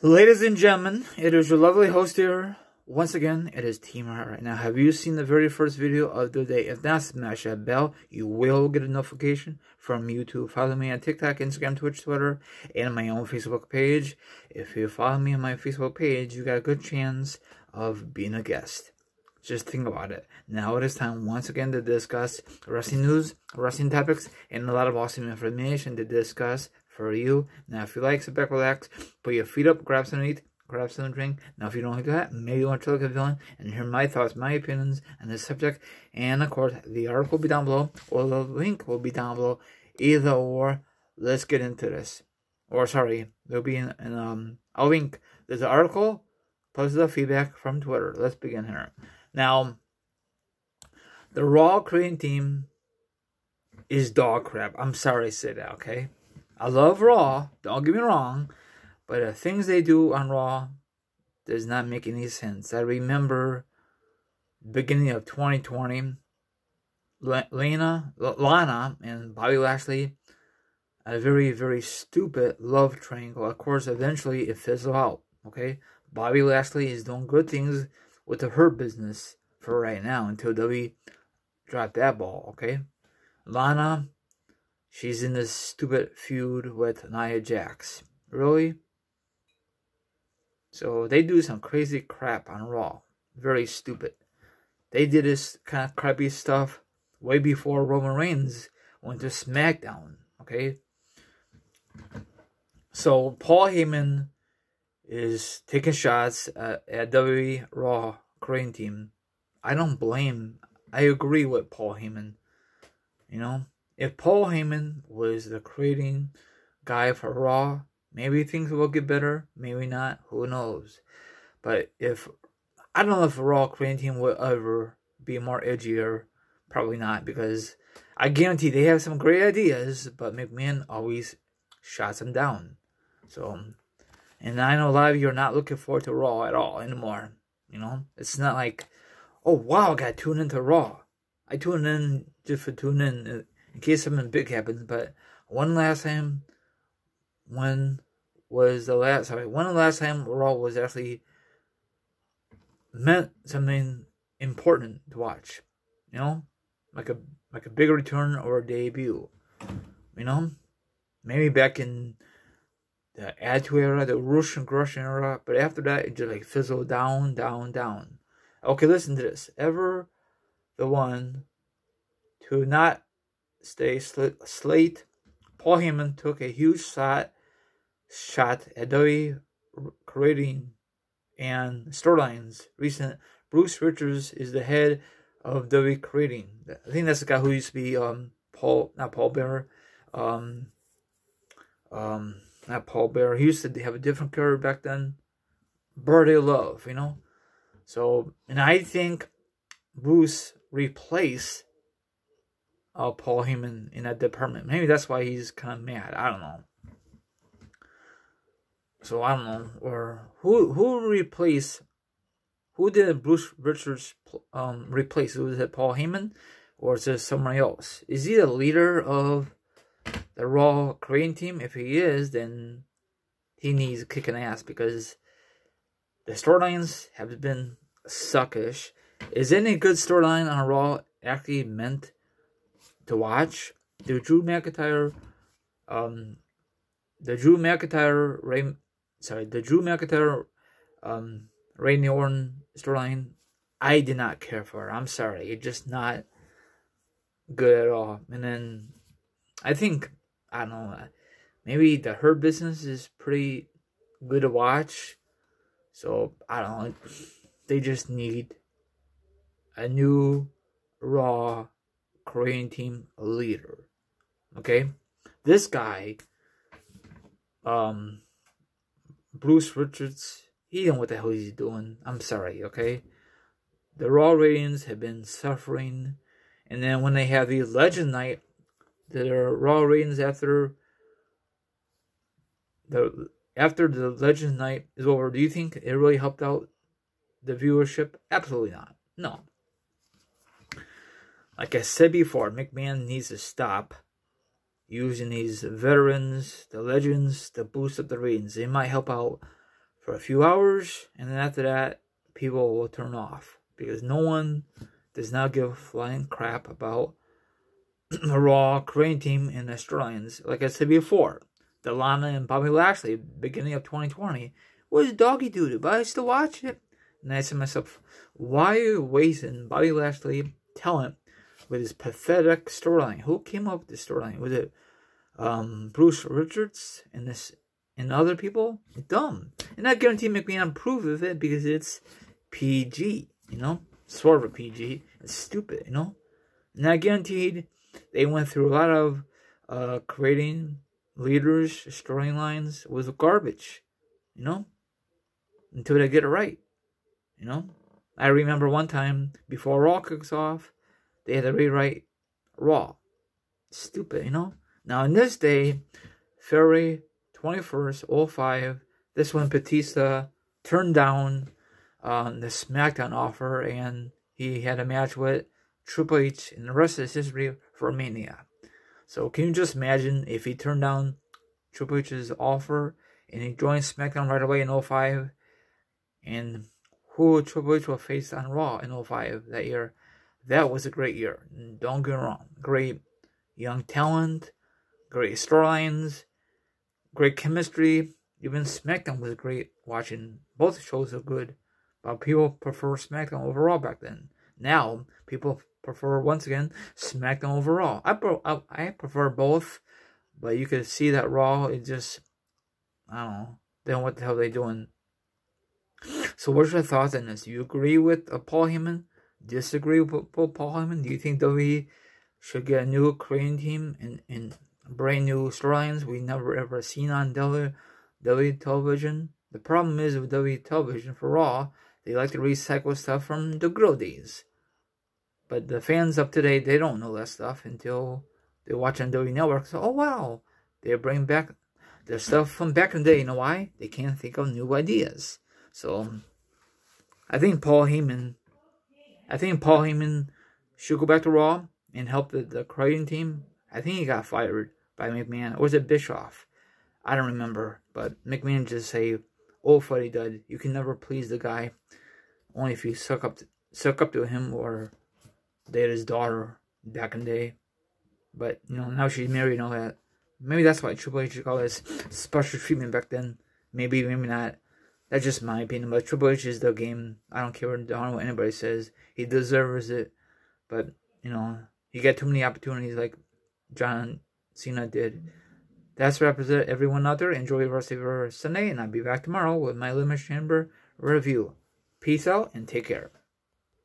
Ladies and gentlemen, it is your lovely host here. Once again, it is Team right now. Have you seen the very first video of the day? If not, smash that bell. You will get a notification from YouTube. Follow me on TikTok, Instagram, Twitch, Twitter, and my own Facebook page. If you follow me on my Facebook page, you got a good chance of being a guest. Just think about it. Now it is time once again to discuss wrestling news, wrestling topics, and a lot of awesome information to discuss for you. Now, if you like, sit back, relax, put your feet up, grab something to eat, grab something to drink. Now, if you don't like that, maybe you want to look at the villain and hear my thoughts, my opinions on this subject. And, of course, the article will be down below, or the link will be down below. Either or, let's get into this. Or, sorry, there'll be a link. There's an article, plus the feedback from Twitter. Let's begin here. Now, the Raw creating team is dog crap. I'm sorry to say that, okay? I love Raw, don't get me wrong, but the things they do on Raw does not make any sense. I remember beginning of 2020, Lana and Bobby Lashley, a very, very stupid love triangle. Of course, eventually it fizzled out, okay? Bobby Lashley is doing good things with the Hurt business for right now until WWE dropped that ball, okay? Lana, she's in this stupid feud with Nia Jax. Really? So they do some crazy crap on Raw. Very stupid. They did this kind of crappy stuff way before Roman Reigns went to SmackDown, okay? So Paul Heyman is taking shots at WWE Raw creating team. I don't blame. I agree with Paul Heyman. You know, if Paul Heyman was the creating guy for Raw, maybe things will get better. Maybe not. Who knows? But I don't know if Raw creating team will ever be more edgier. Probably not, because I guarantee they have some great ideas, but McMahon always shots them down. So. And I know a lot of you are not looking forward to Raw at all anymore. You know? It's not like, oh, wow, I got to tune into Raw. I tune in just for tuning in case something big happens. But when the last time Raw was actually meant something important to watch? You know? Like a big return or a debut. You know? Maybe back in the Attitude Era, the Rush and Grush era, but after that, it just like fizzled down, down, down. Okay, listen to this. Ever the one to not stay slate, Paul Heyman took a huge shot at WWE creating and storylines. Recent Bruce Richards is the head of WWE creating. I think that's the guy who used to be not Paul Bearer, not Paul Bearer. He used to have a different career back then. Birthday Love, you know. So, and I think Bruce replaced Paul Heyman in that department. Maybe that's why he's kind of mad. I don't know. So I don't know. Or who replaced? Who did Bruce Richards replace? Was it Paul Heyman, or is it someone else? Is he the leader of the Raw creating team? If he is, then he needs kicking ass, because the storylines have been suckish. Is any good storyline on Raw actually meant to watch? The Drew McIntyre Randy Orton storyline, I did not care for. I'm sorry, it's just not good at all. And then I think, I don't know, maybe the Hurt business is pretty good to watch. So, I don't know, they just need a new Raw creating team leader. Okay? This guy, Bruce Richards, he don't know what the hell he's doing. I'm sorry, okay? The Raw ratings have been suffering. And then when they have the Legend Night, the Raw ratings after the Legend Night is over, do you think it really helped out the viewership? Absolutely not. No. Like I said before, McMahon needs to stop using these veterans, the legends, to boost up the ratings. It might help out for a few hours, and then after that, people will turn off because no one does not give a flying crap about the Raw Korean team and the Australians. Like I said before, the Lana and Bobby Lashley beginning of 2020 was doggy doo-doo, but I still watch it. And I said to myself, why are you wasting Bobby Lashley talent with his pathetic storyline? Who came up with this storyline? Was it Bruce Richards and other people? Dumb. And I guarantee McMahon approved of it because it's PG, you know? Sort of a PG. It's stupid, you know? And I guaranteed they went through a lot of creating leaders, storylines with garbage, you know? Until they get it right, you know? I remember one time, before Raw kicks off, they had to rewrite Raw. Stupid, you know? Now, in this day, February 21st, 05, this when Batista turned down the SmackDown offer, and he had a match with Triple H, and the rest is history for Mania. So, can you just imagine if he turned down Triple H's offer, and he joined SmackDown right away in 05, and who Triple H will face on Raw in 05 that year? That was a great year. Don't get me wrong. Great young talent, great storylines, great chemistry. Even SmackDown was great watching. Both shows are good, but people prefer SmackDown over Raw back then. Now, people prefer, once again, SmackDown over Raw. I prefer both, but you could see that Raw, it just, I don't know. They don't know what the hell they're doing. So what's your thoughts on this? Do you agree with Paul Heyman? Disagree with Paul Heyman? Do you think WWE should get a new Korean team and brand new storylines we never ever seen on WWE television? The problem is with WWE television for Raw, they like to recycle stuff from the good old days. But the fans up today, they don't know that stuff until they watch on WWE Network. So, oh wow, they're bringing back the stuff from back in the day. You know why? They can't think of new ideas. So, I think Paul Heyman should go back to Raw and help the Korean team. I think he got fired by McMahon. Or was it Bischoff? I don't remember. But McMahon just say, oh, fuddy dud. You can never please the guy. Only if you suck up to him or date his daughter back in the day. But, you know, now she's married and all that. Maybe that's why Triple H got this special treatment back then. Maybe not. That's just my opinion. But Triple H is the game. I don't care what anybody says. He deserves it. But, you know, he got too many opportunities like John Cena did. That's what represents everyone out there. Enjoy the rest of your Sunday. And I'll be back tomorrow with my Elimination Chamber review. Peace out and take care.